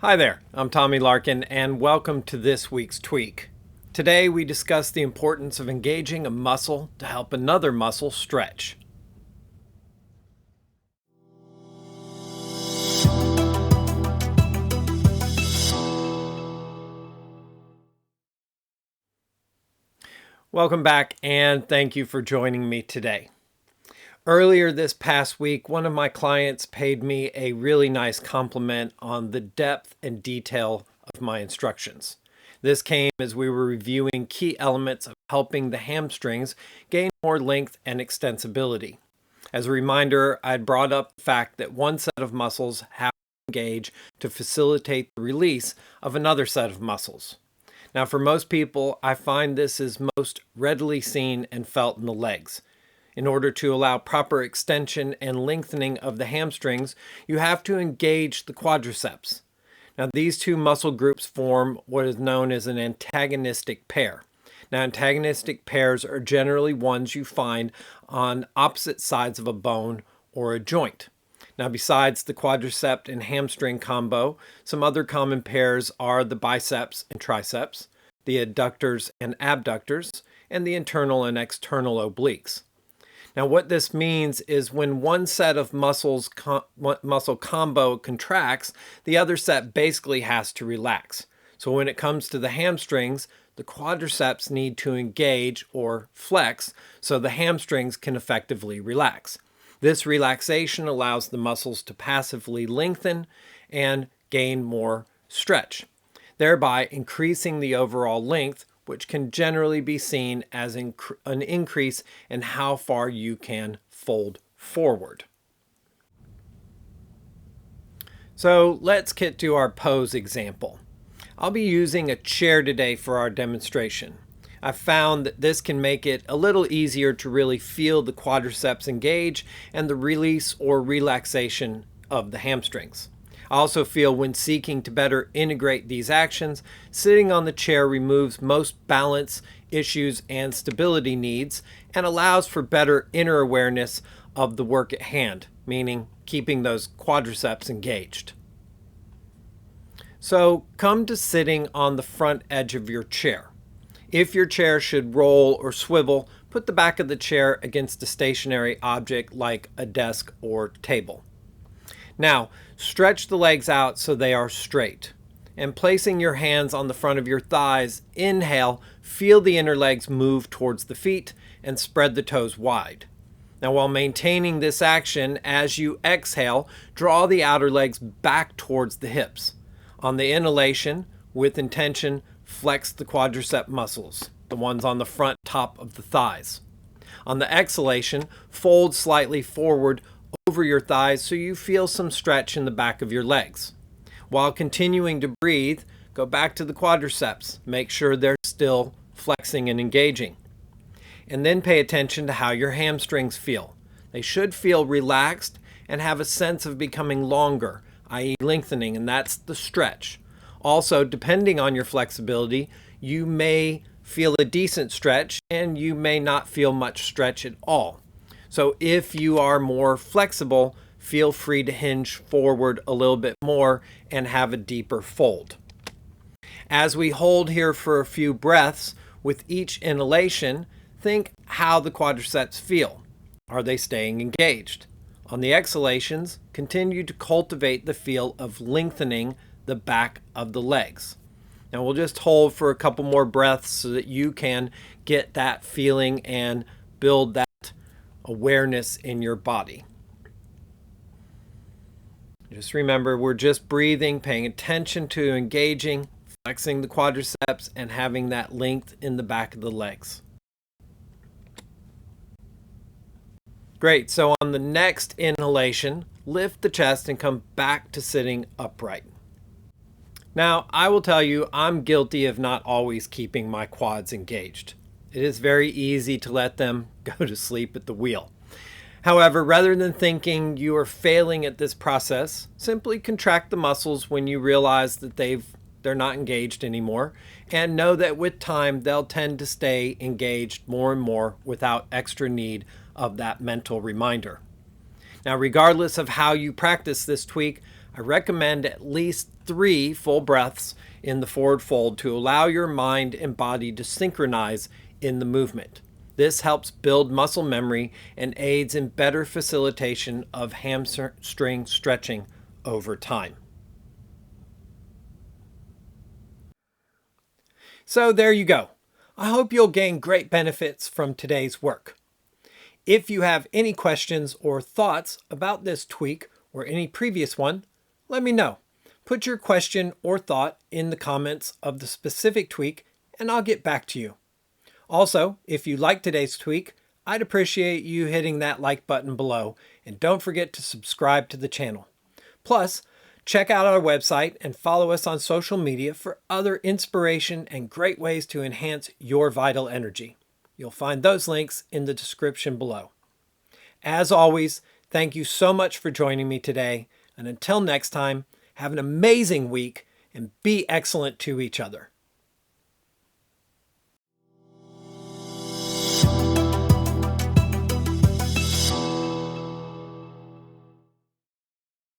Hi there, I'm Tommy Larkin, and welcome to this week's Tweak. Today we discuss the importance of engaging a muscle to help another muscle stretch. Welcome back, and thank you for joining me today. Earlier this past week, one of my clients paid me a really nice compliment on the depth and detail of my instructions. This came as we were reviewing key elements of helping the hamstrings gain more length and extensibility. As a reminder, I'd brought up the fact that one set of muscles have to engage to facilitate the release of another set of muscles. Now, for most people, I find this is most readily seen and felt in the legs. In order to allow proper extension and lengthening of the hamstrings, you have to engage the quadriceps. Now, these two muscle groups form what is known as an antagonistic pair. Now, antagonistic pairs are generally ones you find on opposite sides of a bone or a joint. Now, besides the quadricep and hamstring combo, some other common pairs are the biceps and triceps, the adductors and abductors, and the internal and external obliques. Now, what this means is when one set of muscle combo contracts, the other set basically has to relax. So when it comes to the hamstrings, the quadriceps need to engage or flex so the hamstrings can effectively relax. This relaxation allows the muscles to passively lengthen and gain more stretch, thereby increasing the overall length, which can generally be seen as an increase in how far you can fold forward. So let's get to our pose example. I'll be using a chair today for our demonstration. I've found that this can make it a little easier to really feel the quadriceps engage and the release or relaxation of the hamstrings. I also feel when seeking to better integrate these actions, sitting on the chair removes most balance issues and stability needs and allows for better inner awareness of the work at hand, meaning keeping those quadriceps engaged. So come to sitting on the front edge of your chair. If your chair should roll or swivel, put the back of the chair against a stationary object like a desk or table. Now, stretch the legs out so they are straight. And placing your hands on the front of your thighs, inhale, feel the inner legs move towards the feet and spread the toes wide. Now, while maintaining this action, as you exhale, draw the outer legs back towards the hips. On the inhalation, with intention, flex the quadricep muscles, the ones on the front top of the thighs. On the exhalation, fold slightly forward over your thighs so you feel some stretch in the back of your legs. While continuing to breathe, go back to the quadriceps. Make sure they're still flexing and engaging. And then pay attention to how your hamstrings feel. They should feel relaxed and have a sense of becoming longer, i.e. lengthening, and that's the stretch. Also, depending on your flexibility, you may feel a decent stretch and you may not feel much stretch at all. So if you are more flexible, feel free to hinge forward a little bit more and have a deeper fold. As we hold here for a few breaths, with each inhalation, think how the quadriceps feel. Are they staying engaged? On the exhalations, continue to cultivate the feel of lengthening the back of the legs. Now we'll just hold for a couple more breaths so that you can get that feeling and build that awareness in your body. Just remember, we're just breathing, paying attention to engaging, flexing the quadriceps, and having that length in the back of the legs. Great, so on the next inhalation, lift the chest and come back to sitting upright. Now, I will tell you, I'm guilty of not always keeping my quads engaged. It is very easy to let them go to sleep at the wheel. However, rather than thinking you are failing at this process, simply contract the muscles when you realize that they're not engaged anymore, and know that with time they'll tend to stay engaged more and more without extra need of that mental reminder. Now, regardless of how you practice this tweak, I recommend at least 3 full breaths in the forward fold to allow your mind and body to synchronize in the movement. This helps build muscle memory and aids in better facilitation of hamstring stretching over time. So there you go. I hope you'll gain great benefits from today's work. If you have any questions or thoughts about this tweak or any previous one, let me know. Put your question or thought in the comments of the specific tweak and I'll get back to you. Also, if you like today's tweak, I'd appreciate you hitting that like button below and don't forget to subscribe to the channel. Plus, check out our website and follow us on social media for other inspiration and great ways to enhance your vital energy. You'll find those links in the description below. As always, thank you so much for joining me today, and until next time, have an amazing week and be excellent to each other.